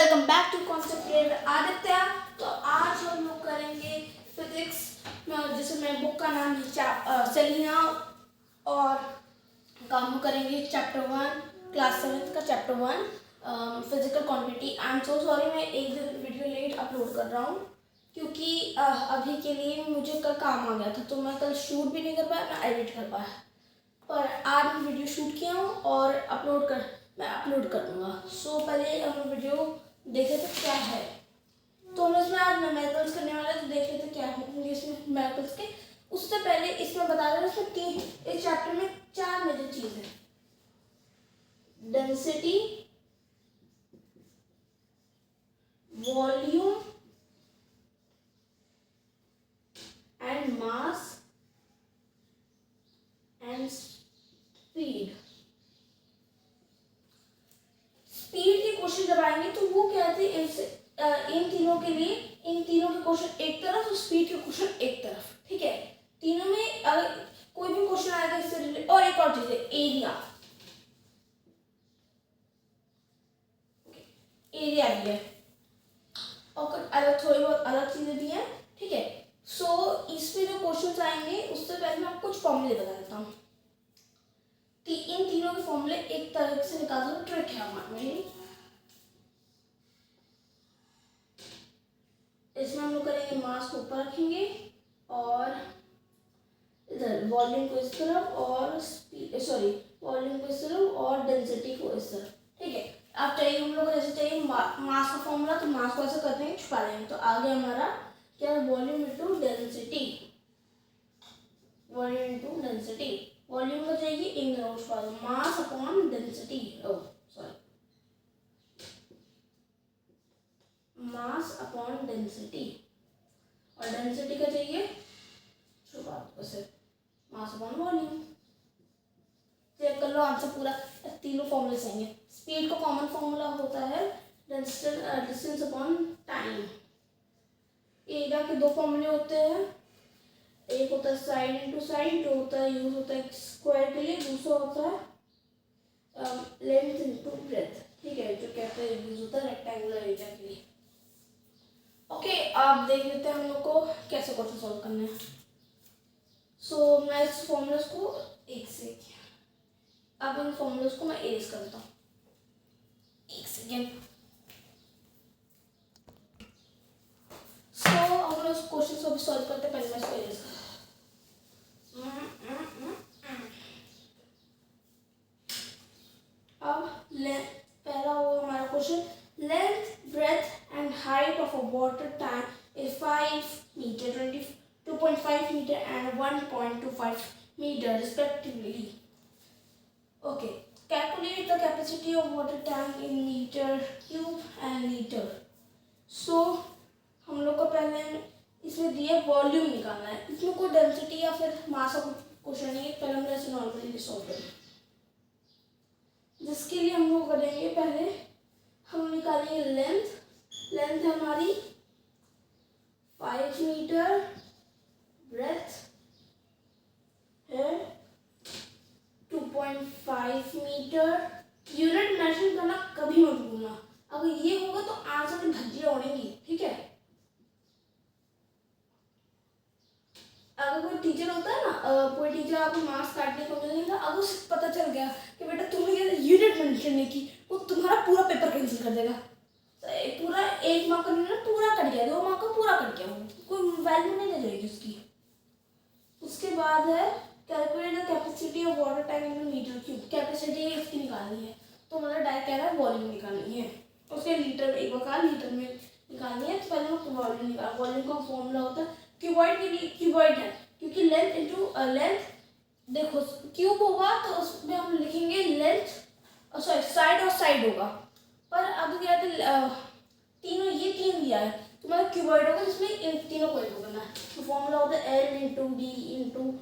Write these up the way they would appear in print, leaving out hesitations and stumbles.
Welcome back to concept creator Aditya. तो आज हम लोग करेंगे फिजिक्स, जिसमें बुक का नाम है सेलिना, और काम करेंगे चैप्टर 1, क्लास 7 का chapter 1 physical quantity. I am so sorry, मैं एक दिन वीडियो लेट अपलोड कर रहा हूँ क्योंकि अभी के लिए मुझे कल काम आ गया था, तो मैं कल शूट भी नहीं कर पाया ना एडिट कर पाया। पर आज मैं वीडियो शूट किया हूँ और मैं अपलोड कर दूँगा। सो पहले हम वीडियो देखे थे क्या है। तो हम इसमें आज न्यूमेरिकल्स करने वाले, तो देख लेते क्या होंगे इसमें न्यूमेरिकल्स के। उससे पहले इसमें बता रहे हैं इसमें इस चैप्टर में 4 मेजर चीज़ है: density, volume and mass and speed. Speed के क्वेश्चन जब आएंगे तो वो क्या थे, इन तीनों के लिए, इन तीनों के क्वेश्चन एक तरफ और स्पीड के क्वेश्चन एक तरफ। ठीक है, तीनों में अगर कोई भी क्वेश्चन आएगा इससे रिलेटेड। और एक और चीज है एरिया, एरिया भी है और अलग थोड़ी बहुत अलग चीजें भी हैं। ठीक है, सो इसमें जो क्वेश्चन आएंगे उससे पहले मैं आपको कुछ फॉर्मूले बता देता हूँ। इन तीनों के फॉर्मूले एक तरह से निकालने में ट्रिक है हमारे। इसमें हम लोग करेंगे मास को ऊपर रखेंगे और इधर वॉल्यूम को इस तरफ और वॉल्यूम को इस तरफ और डेंसिटी को इस तरफ। ठीक है, अब चाहिए हम लोग जैसे चाहिए मास का फॉर्मूला, तो मास को ऐसे करते हैं छुपा देंगे, तो आगे हमारा क्या है, volume into density. Volume into density, volume को चाहिए इन दोनों छुपा दो, mass upon density. Mass upon density, और डेंसिटी का चाहिए छुपा दो ऐसे, मास अपॉन वॉल्यूम। चेक कर लो आंसर पूरा, तीनों फॉर्मूले सही है। स्पीड का कॉमन फॉर्मूला होता है डिस्टेंस अपॉन टाइम। एरिया के दो फॉर्मूले होते हैं, एक होता है साइड इंटू साइड, जो होता है यूज होता है स्क्वायर के लिए, दूसरा होता है लेंथ इंटू ब्रेथ। ठीक है, जो कहते हैं यूज होता है रेक्टेंगुलर एरिया के लिए। ओके, आप देख लेते हैं हम लोग को कैसे क्वेश्चन सॉल्व करने हैं। सो मैं इस फॉर्मूलाज को एक से अब इन फॉर्मूलाज को मैं एरेज कर देता हूँ। एक सेकेंड। सो हम लोग इस क्वेश्चन को भी सॉल्व करते, पहले मैं इसको एरेज कर। अब पहला होगा हमारा question, length, breadth and height of a water tank is 5 metre, 22.5 metre and 1.25 metre respectively. Okay, calculate the capacity of water tank in meter cube and liter. So हम लोग को पहले इसमें दिए वॉल्यूम निकालना है, इसमें कोई डेंसिटी या फिर मास का क्वेश्चन नहीं है। पहले हम ऐसे नॉर्मली सॉल्व करेंगे, जिसके लिए हम लोग करेंगे पहले हम निकालेंगे लेंथ। लेंथ है हमारी 5 मीटर, ब्रेथ है 2.5 मीटर। यूनिट मेंशन करना कभी मत भूलना, अगर ये होगा तो आंसर में धज्जियां उड़ेंगी। ठीक है, अगर कोई टीचर होता है ना, कोई टीचर आपको मार्क्स काटने को मिलेगा, अगर उसे पता चल गया कि बेटा तुमने ये यूनिट मेंशन नहीं की, वो तुम्हारा पूरा पेपर कैंसिल कर देगा। पूरा 1 मार्क का नहीं, पूरा कट गया, 2 मार्क का पूरा कट गया, कोई वैल्यू नहीं दे जाएगी उसकी। उसके बाद है calculate the capacity of water tank in metre cube. Capacity इसकी निकालनी है, तो मतलब डायरेक्ट कह रहा है वॉल्यूम निकालनी है। उसके लीटर एक बार लीटर में निकालनी है, तो पहले हम वॉल्यूम निकाल। वॉल्यूम का फॉर्मूला होता है क्यूबॉइड के लिए, क्यूबॉइड है क्योंकि लेंथ इंटू लेंथ, देखो क्यूब होगा तो उसमें हम लिखेंगे लेंथ, साइड और साइड होगा। पर अब क्या है, तीनों ये तीन दिया है, तो मतलब क्यूबॉइड होगा जिसमें इन तीनों को ऐड करना है। तो फॉर्मूला होता है L into D into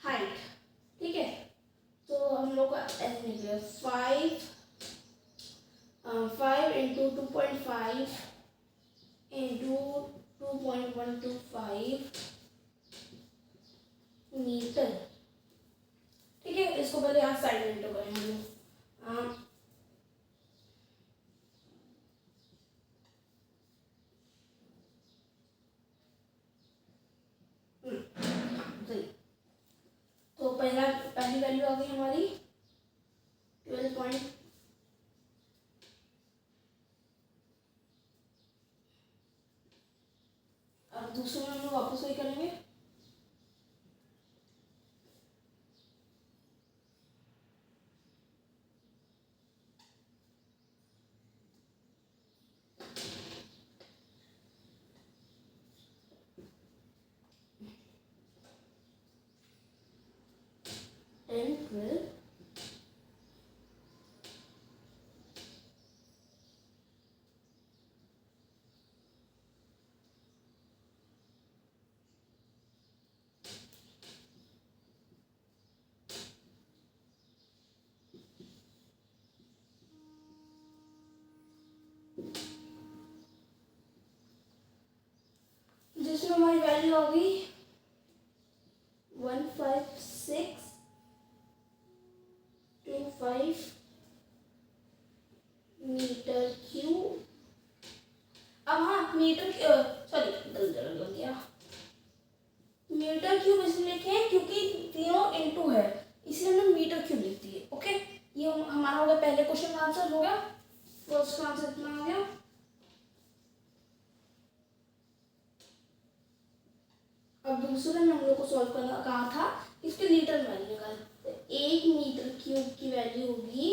height. ठीक है, तो हम लोग का ऐसे निकले 5 इंटू 2.5 इंटू 2.125 मीटर। ठीक है, इसको पहले यहाँ साइड में इंटू करेंगे हम लोग। गई हमारी 12 पॉइंट। अब दूसरे में हम लोग वापस वही करेंगे। एंड 12 जिसमें हमारी वैल्यू आ गई 15625 मीटर क्यूब। अब हाँ मीटर सॉरी गलत किया, मीटर क्यूब इसलिए लिखे हैं क्योंकि तीनों इनटू है, इसलिए हमने मीटर क्यूब लिख दिए। ओके, ये हमारा हो गया पहले क्वेश्चन का आंसर हो गया, फर्स्ट का आंसर इतना आ गया। अब दूसरे में हम लोग को सॉल्व करना कहा था, इसके लीटर में वैल्यू निकाल, तो 1 मीटर क्यूब की वैल्यू होगी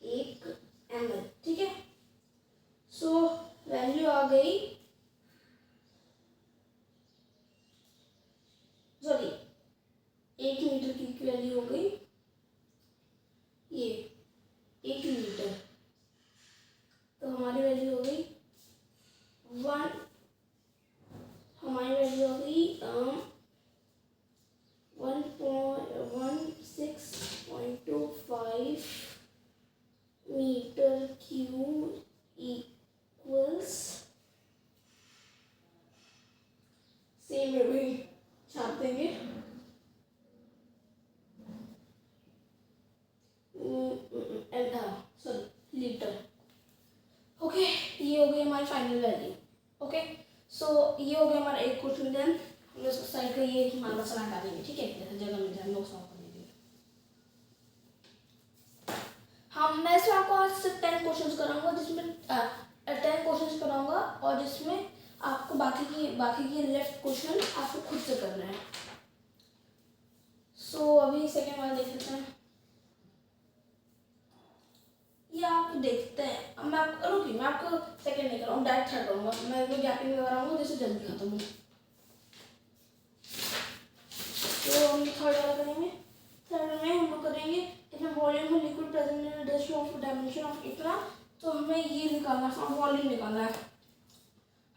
1 ml। ठीक है, सो वैल्यू आ गई, सॉरी 1 मीटर क्यूब की वैल्यू हो गई ये 1 लीटर, तो हमारी वैल्यू हो गई 1, हमारी वैल्यू हो गई 1.1625 मीटर क्यूब इक्वल्स, सेम है वही छाप देंगे, सॉरी लीटर। ओके, ये हो गई हमारी फाइनल वैल्यू। ओके, सो ये हो गया हमारा एक क्वेश्चन, देन हम लोग साइड का ये हमारा मसला हटा देंगे। ठीक है, जैसे जगह मिल जाए हम लोग सॉल्व कर देंगे। हम मैं इसमें आपको आज सिर्फ 10 क्वेश्चंस कराऊंगा, जिसमें 10 क्वेश्चंस कराऊंगा, और जिसमें आपको बाकी की लेफ्ट क्वेश्चन आपको खुद से करना है। सो अभी सेकेंड वाला देख लेते हैं, ये आप देखते हैं। अब मैं आपको रुकिए, मैं आपको सेकंड नहीं कराऊंगा, डायरेक्ट थर्ड करूंगा, मैं वो गैपिंग में कराऊंगा जिससे जल्दी खत्म हो। तो हम थर्ड वाला करेंगे। थर्ड में हम लोग करेंगे इसमें volume of liquid present in dish of dimension of इतना, तो हमें ये निकालना है, वॉल्यूम निकालना है।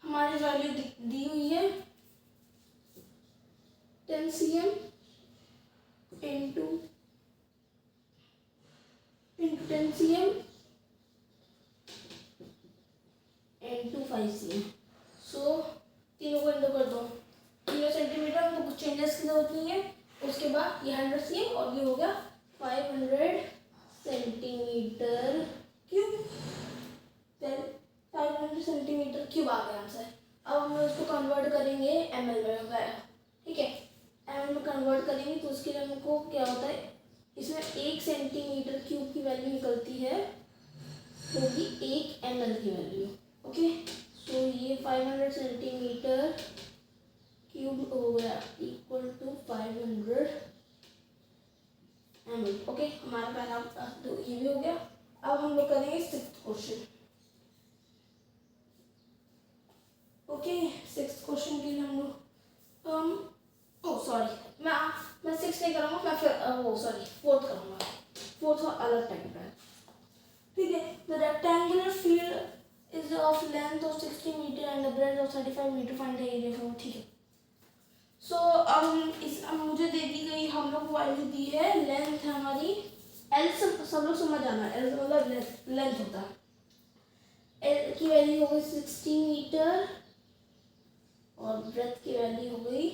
हमारी वैल्यू दी हुई है 10 cm into 10 cm into 5 cm। सो तीनों को इंटू कर दो, 3 सेंटीमीटर, हमको कुछ चेंजेस की जरूरत नहीं है। उसके बाद ये 100 cm और ये हो गया 500 सेंटीमीटर क्यूब, 500 सेंटीमीटर क्यूब आ गया आंसर। अब हम उसको कन्वर्ट करेंगे ml में गया। ठीक है, ml में कन्वर्ट करेंगे तो उसके लिए हमको क्या होता है, इसमें 1 सेंटीमीटर क्यूब की वैल्यू निकलती है, होगी 1 ml की वैल्यू। ओके, सो ये 500 सेंटीमीटर क्यूब हो गया इक्वल टू 500 ml। ओके, हमारा पहला तो ये भी हो गया। अब हम लोग करेंगे 6th question. Okay, 6th question के लिए हम लोग मैं 6 नहीं करूँगा, मैं फिर वो सॉरी 4th करूँगा, 4th अलग टाइप का। ठीक है, the rectangular field is of length of 60 metre and the breadth of 35 metre, find the area for. ठीक है, सो अब मुझे दे दी गई, हम लोग वैल्यू दी है, लेंथ है हमारी एल, सब लोग समझ आना, एल मतलब लेंथ होता है, एल की वैल्यू हो गई 60 मीटर और ब्रेथ की वैल्यू हो गई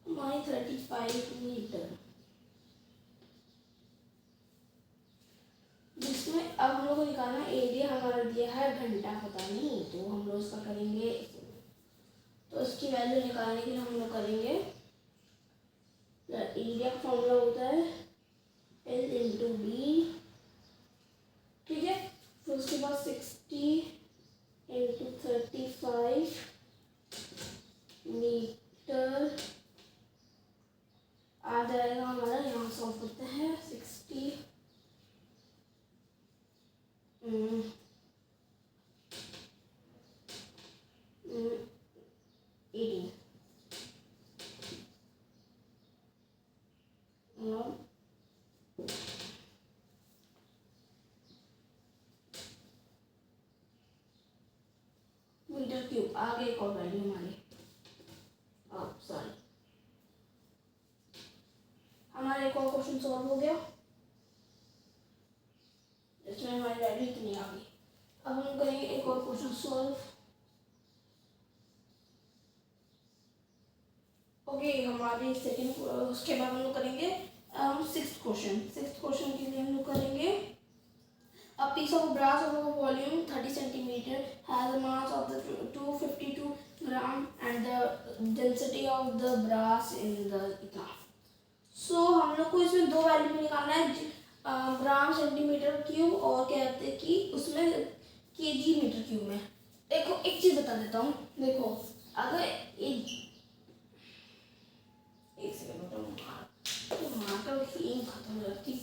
हमारी 35 मीटर, जिसमें अब हम लोग को निकालना एरिया, हमारा दिया है घंटा, पता नहीं, तो हम लोग उसका करेंगे, तो उसकी वैल्यू निकालने के लिए हम लोग करेंगे एरिया का फॉर्मूला होता है L इंटू बी, ठीक है। फिर उसके बाद 60 इंटू 35 मीटर आ जाएगा हमारा। यहाँ सॉल्व करते हैं 60 18 मीटर क्यूब। आगे एक और वैल्यू हमारी, सॉरी, हमारा एक और क्वेश्चन सॉल्व हो गया। इसमें हमारी वैल्यू इतनी आ गई। अब हम करेंगे एक और क्वेश्चन सॉल्व। ओके, हमारी सेकंड, उसके बाद हम लोग करेंगे सिक्स्थ क्वेश्चन। सिक्स्थ क्वेश्चन के लिए हम लोग करेंगे a piece of brass of a volume 30 centimeter has a mass of the 252 gram and the density of the brass in the इतना। सो हम लोग को इसमें दो वैल्यू में निकालना है, ग्राम सेंटीमीटर क्यूब और कहते हैं कि उसमें केजी मीटर क्यूब में। देखो एक चीज बता देता हूँ, देखो अगर एक सेकंड बताऊँ, मार्कर की इंक खत्म हो जाती।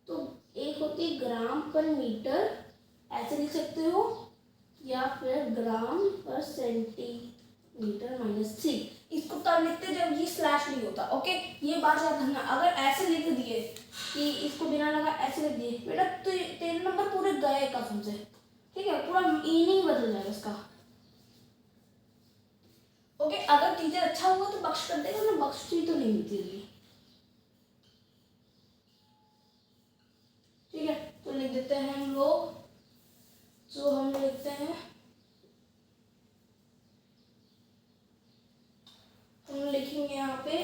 तो एक होती है ग्राम पर मीटर, ऐसे लिख सकते हो, या फिर ग्राम पर सेंटीमीटर -3। इसको तब लिखते जब ये स्लैश नहीं होता। ओके, ये बात याद रखना। अगर ऐसे लिख दिए कि इसको बिना लगा ऐसे लिख दिए बेटा, तो तेरे नंबर पूरे गए कसम से, ठीक है, पूरा मीनिंग बदल जाएगा इसका। ओके, अगर टीचर अच्छा हुआ तो बख्श कर देगा, ना बख्शती तो नहीं मिलती है। ठीक है, तो लिख देते हैं हम लोग। तो हम लिखते हैं, हम लिखेंगे यहाँ पे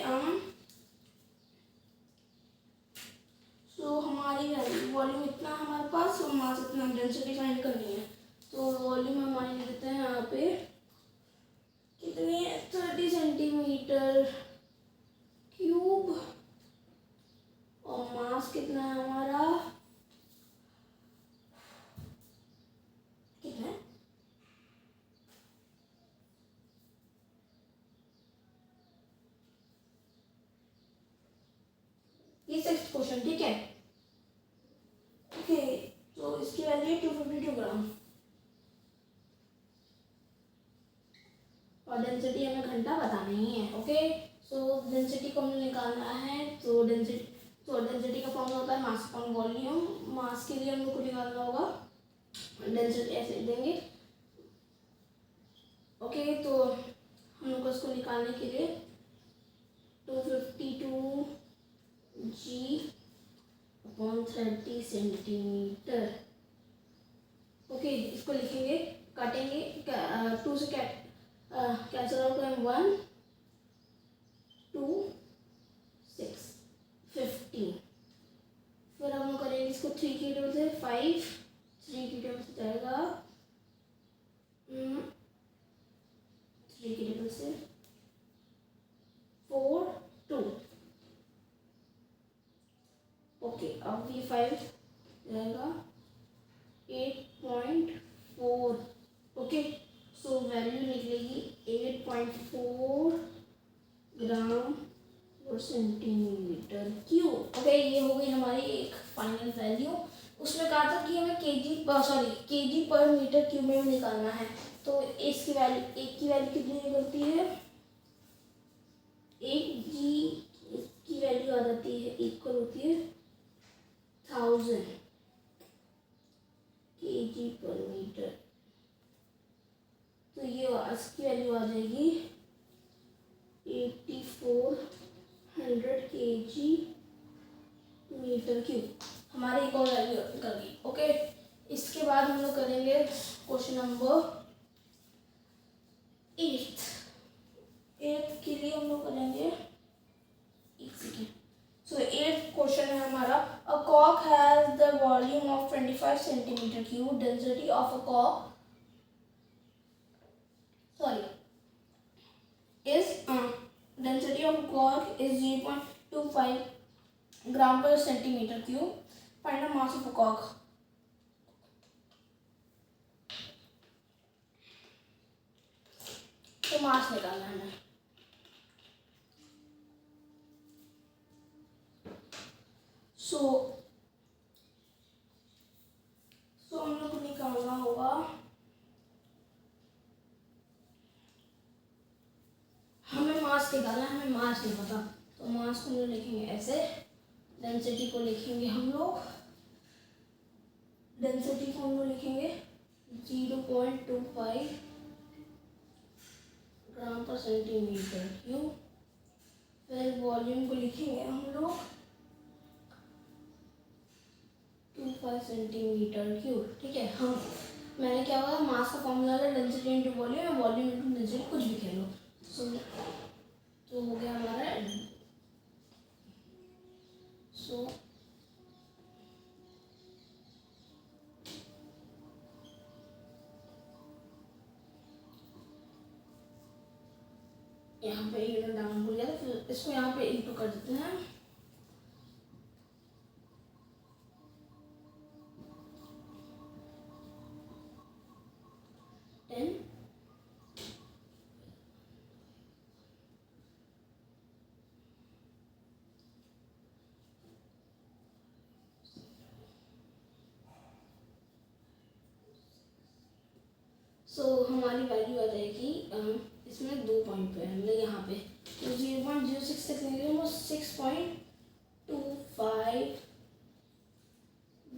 तो हमारी वॉल्यूम इतना हमारे पास, और मास इतना, डेंसिटी फाइंड करनी है। तो वॉल्यूम हमारी लिख देते हैं यहाँ पे कितनी है, 30 सेंटीमीटर क्यूब, और मास कितना है हमारा, कितना है, ये सिक्स्थ क्वेश्चन, ठीक है। ओके, तो इसकी वैल्यू 252 ग्राम, और डेंसिटी हमें घंटा बताना ही है। ओके, सो डेंसिटी को हमें निकालना है। तो डेंसिटी का फॉर्मूला होता है मास अपॉन वॉल्यूम। मास के लिए हम लोग को निकालना होगा, डेंसिटी ऐसे देंगे। ओके, तो हम लोग को इसको निकालने के लिए 252 जी अपॉन 30 सेंटीमीटर। ओके, इसको लिखेंगे, काटेंगे, 2 से कैंसिल आउट करें, 1 2 6 15। फिर हम लोग करेंगे इसको 3 की टेबल से 5, 3 की टेबल से जाएगा 3 की टेबल से 4 2। ओके, अब ये 5 जाएगा 8.4। ओके, सो वैल्यू निकलेगी 8.4 ग्राम और सेंटीमीटर क्यूब। ओके, ये हो गई हमारी एक फाइनल वैल्यू। उसमें कहा था कि हमें केजी पर मीटर क्यूब में निकालना है। तो इसकी वैल्यू, एक की वैल्यू कितनी निकलती है, 1 जी, इसकी वैल्यू आ जाती है, इक्वल होती है 1000 केजी पर मीटर। तो ये इसकी वैल्यू आ जाएगी 8400 केजी मीटर क्यूब। हमारी एक और वैल्यू कर गई। ओके, इसके बाद हम लोग करेंगे क्वेश्चन नंबर 8 के लिए हम लोग करेंगे, एक सेकेंड। सो 8th क्वेश्चन है हमारा, अ कॉक has the volume of 25 centimetre cube, density of a कॉक, sorry, is 0.25 gram per centimetre cube. Find the mass of a cock. तो मास निकालना है हमें. सो हम लोग को निकालना होगा. हमें मास निकालना है, हमें मास नहीं पता. तो मास को हम लोग लिखेंगे ऐसे. डेंसिटी को लिखेंगे हम लोग. डेंसिटी को हम लोग लिखेंगे 0.25 ग्राम पर सेंटीमीटर क्यूब. फिर वॉल्यूम को लिखेंगे हम लोग 25 सेंटीमीटर क्यूब. ठीक है. हाँ, मैंने क्या हुआ, मास का फॉर्मूला है डेंसिटी इंटू वॉल्यूम, या वॉल्यूम इंटू डेंसिटी, कुछ भी कह लो. तो हो गया हमारा. सो यहाँ पे यूनिट डाउन भूल गया, फिर इसको यहाँ पे इंटू कर देते हैं. सो हमारी वैल्यू आ जाएगी. इसमें 2 पॉइंट पे है, मतलब यहाँ पे. तो 0.06 तक लेंगे वो 6.25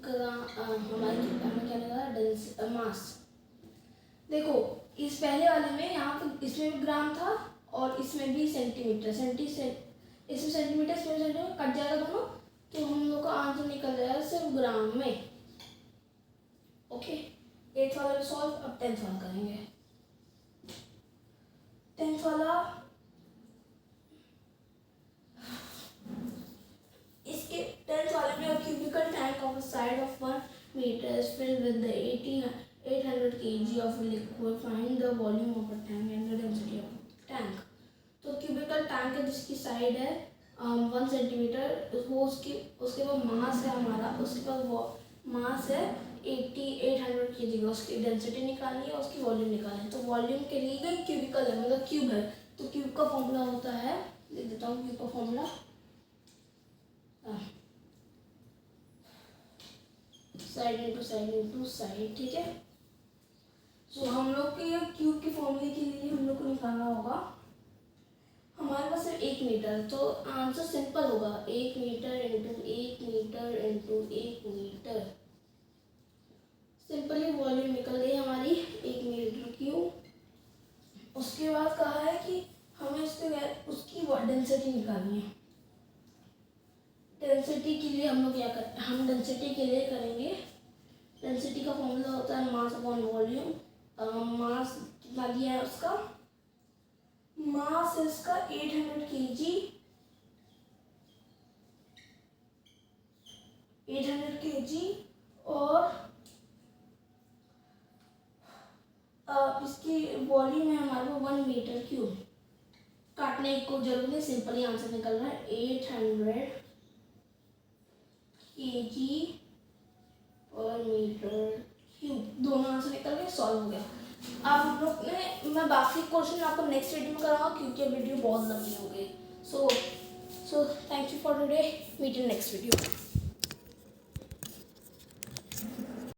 ग्राम. हमारी हमें क्या लगा मास. देखो इस पहले वाले में यहाँ पे इसमें भी ग्राम था और इसमें भी सेंटीमीटर. इसमें सेंटीमीटर, इसमें सेंटीमीटर कट जाएगा दोनों, तो हम लोग का आंसर निकल जाएगा सिर्फ ग्राम में. ओके. 8th वाला भी सॉल्व. अब 10th वाला करेंगे. 10th वाला इसके 10th वाले में, a cubical tank of a side of 1 meter is filled with the 800 kg of liquid. Find the volume of a tank and the density of a tank. तो cubical tank है जिसकी side है 1 centimetre. वो उसके पास मास है हमारा. उसके पास वो मास है 800 kg. उसकी डेंसिटी निकालनी है, उसकी वॉल्यूम निकालनी है. तो वॉल्यूम के लिए क्यूबिकल है, मतलब क्यूब है. तो क्यूब का फॉर्मूला होता है, लिख देता हूँ क्यूब का फॉर्मूला. Side into side. ठीक है. सो हम लोग के क्यूब के फॉर्मूले के लिए हम लोग को निकालना होगा. हमारे पास सिर्फ 1 मीटर. तो आंसर सिंपल होगा 1 metre into 1 metre into 1 metre. Simply volume निकल गई हमारी 1 मीटर क्यूब. उसके बाद कहा है कि हमें उसकी डेंसिटी निकालनी है. डेंसिटी के लिए हम लोग क्या करते हैं, हम डेंसिटी के लिए करेंगे. डेंसिटी का फॉर्मूला होता है मास अपॉन वॉल्यूम. मास कितना दिया है उसका, मास इसका 800 kg. 800 kg और इसकी वॉल्यूम है हमारे को 1 मीटर क्यूब. काटने को जरूरत नहीं, सिंपली आंसर निकल रहा है 800 kg पर मीटर क्यूब. दोनों आंसर निकल गए, सॉल्व हो गया. अब हम लोग ने, मैं बाकी क्वेश्चन आपको नेक्स्ट वीडियो में कराऊंगा क्योंकि वीडियो बहुत लंबी हो गई. So thank you for today. Meet in next video.